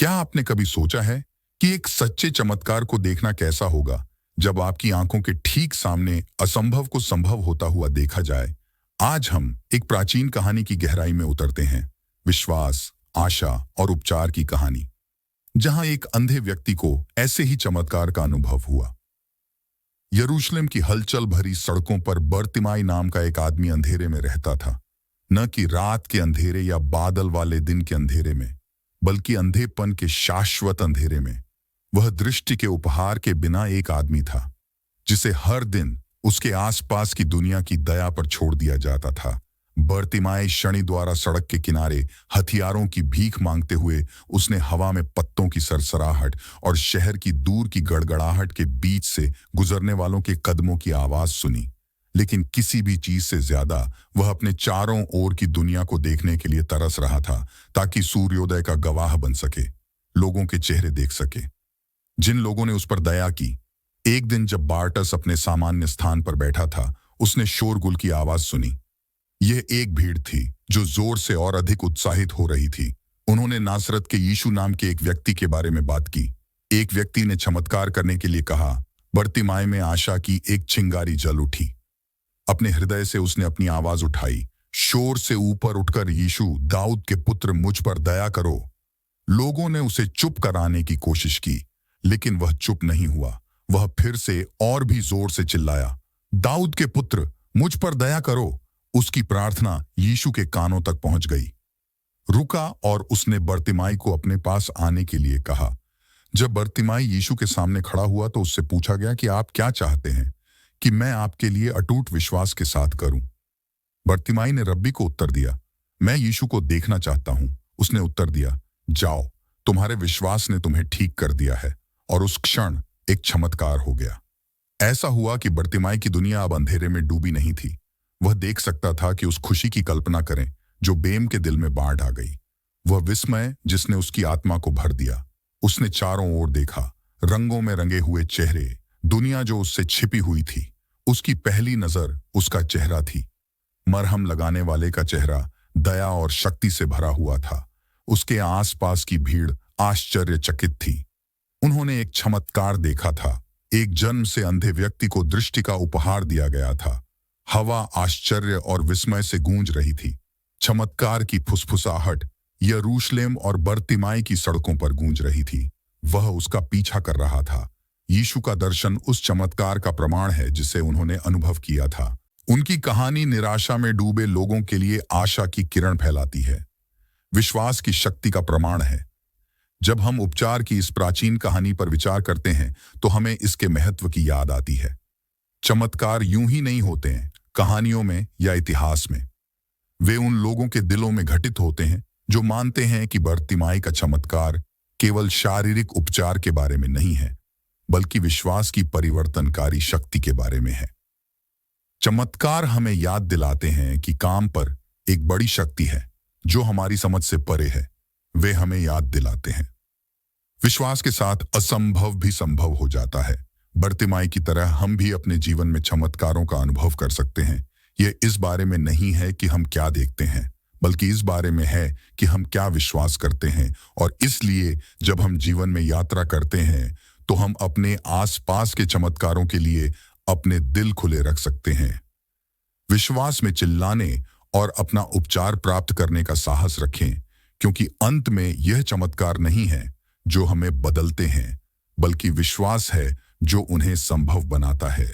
क्या आपने कभी सोचा है कि एक सच्चे चमत्कार को देखना कैसा होगा जब आपकी आंखों के ठीक सामने असंभव को संभव होता हुआ देखा जाए? आज हम एक प्राचीन कहानी की गहराई में उतरते हैं। विश्वास, आशा और उपचार की कहानी, जहां एक अंधे व्यक्ति को ऐसे ही चमत्कार का अनुभव हुआ। यरूशलेम की हलचल भरी सड़कों पर बर्तिमाई नाम का एक आदमी अंधेरे में रहता था। न कि रात के अंधेरे या बादल वाले दिन के अंधेरे में, बल्कि अंधेपन के शाश्वत अंधेरे में। वह दृष्टि के उपहार के बिना एक आदमी था, जिसे हर दिन उसके आसपास की दुनिया की दया पर छोड़ दिया जाता था। बर्तिमाई शनि द्वारा सड़क के किनारे हथियारों की भीख मांगते हुए उसने हवा में पत्तों की सरसराहट और शहर की दूर की गड़गड़ाहट के बीच से गुजरने वालों के कदमों की आवाज सुनी। लेकिन किसी भी चीज से ज्यादा वह अपने चारों ओर की दुनिया को देखने के लिए तरस रहा था, ताकि सूर्योदय का गवाह बन सके, लोगों के चेहरे देख सके, जिन लोगों ने उस पर दया की। एक दिन जब बार्टस अपने सामान्य स्थान पर बैठा था, उसने शोरगुल की आवाज सुनी। यह एक भीड़ थी जो जोर से और अधिक उत्साहित हो रही थी। उन्होंने नासरत के यीशु नाम के एक व्यक्ति के बारे में बात की। एक व्यक्ति ने चमत्कार करने के लिए कहा। बर्तिमाई में आशा की एक चिंगारी जल उठी। अपने हृदय से उसने अपनी आवाज उठाई, शोर से ऊपर उठकर, यीशु, दाऊद के पुत्र, मुझ पर दया करो। लोगों ने उसे चुप कराने की कोशिश की, लेकिन वह चुप नहीं हुआ। वह फिर से और भी जोर से चिल्लाया, दाऊद के पुत्र, मुझ पर दया करो। उसकी प्रार्थना यीशु के कानों तक पहुंच गई। रुका और उसने बर्तिमाई को अपने पास आने के लिए कहा। जब बर्तिमाई यीशु के सामने खड़ा हुआ तो उससे पूछा गया कि आप क्या चाहते हैं कि मैं आपके लिए अटूट विश्वास के साथ करूं? बर्तिमाई ने रब्बी को उत्तर दिया, मैं यीशु को देखना चाहता हूं। उसने उत्तर दिया, जाओ, तुम्हारे विश्वास ने तुम्हें ठीक कर दिया है। और उस क्षण एक चमत्कार हो गया। ऐसा हुआ कि बर्तिमाई की दुनिया अब अंधेरे में डूबी नहीं थी। वह देख सकता था कि उस खुशी की कल्पना करें जो बेम के दिल में बाढ़ आ गई। वह विस्मय जिसने उसकी आत्मा को भर दिया। उसने चारों ओर देखा, रंगों में रंगे हुए चेहरे, दुनिया जो उससे छिपी हुई थी। उसकी पहली नजर उसका चेहरा थी। मरहम लगाने वाले का चेहरा दया और शक्ति से भरा हुआ था। उसके आसपास की भीड़ आश्चर्यचकित थी। उन्होंने एक चमत्कार देखा था। एक जन्म से अंधे व्यक्ति को दृष्टि का उपहार दिया गया था। हवा आश्चर्य और विस्मय से गूंज रही थी। चमत्कार की फुसफुसाहट यरूशलेम और बर्तिमाई की सड़कों पर गूंज रही थी। वह उसका पीछा कर रहा था। यीशु का दर्शन उस चमत्कार का प्रमाण है जिसे उन्होंने अनुभव किया था। उनकी कहानी निराशा में डूबे लोगों के लिए आशा की किरण फैलाती है, विश्वास की शक्ति का प्रमाण है। जब हम उपचार की इस प्राचीन कहानी पर विचार करते हैं तो हमें इसके महत्व की याद आती है। चमत्कार यूं ही नहीं होते हैं कहानियों में या इतिहास में। वे उन लोगों के दिलों में घटित होते हैं जो मानते हैं कि बर्तिमाई का चमत्कार केवल शारीरिक उपचार के बारे में नहीं है, बल्कि विश्वास की परिवर्तनकारी शक्ति के बारे में है। चमत्कार हमें याद दिलाते हैं कि काम पर एक बड़ी शक्ति है जो हमारी समझ से परे है। वे हमें याद दिलाते हैं विश्वास के साथ असंभव भी संभव हो जाता है। बर्तिमाई की तरह हम भी अपने जीवन में चमत्कारों का अनुभव कर सकते हैं। यह इस बारे में नहीं है कि हम क्या देखते हैं, बल्कि इस बारे में है कि हम क्या विश्वास करते हैं। और इसलिए जब हम जीवन में यात्रा करते हैं तो हम अपने आसपास के चमत्कारों के लिए अपने दिल खुले रख सकते हैं। विश्वास में चिल्लाने और अपना उपचार प्राप्त करने का साहस रखें, क्योंकि अंत में यह चमत्कार नहीं है जो हमें बदलते हैं, बल्कि विश्वास है जो उन्हें संभव बनाता है।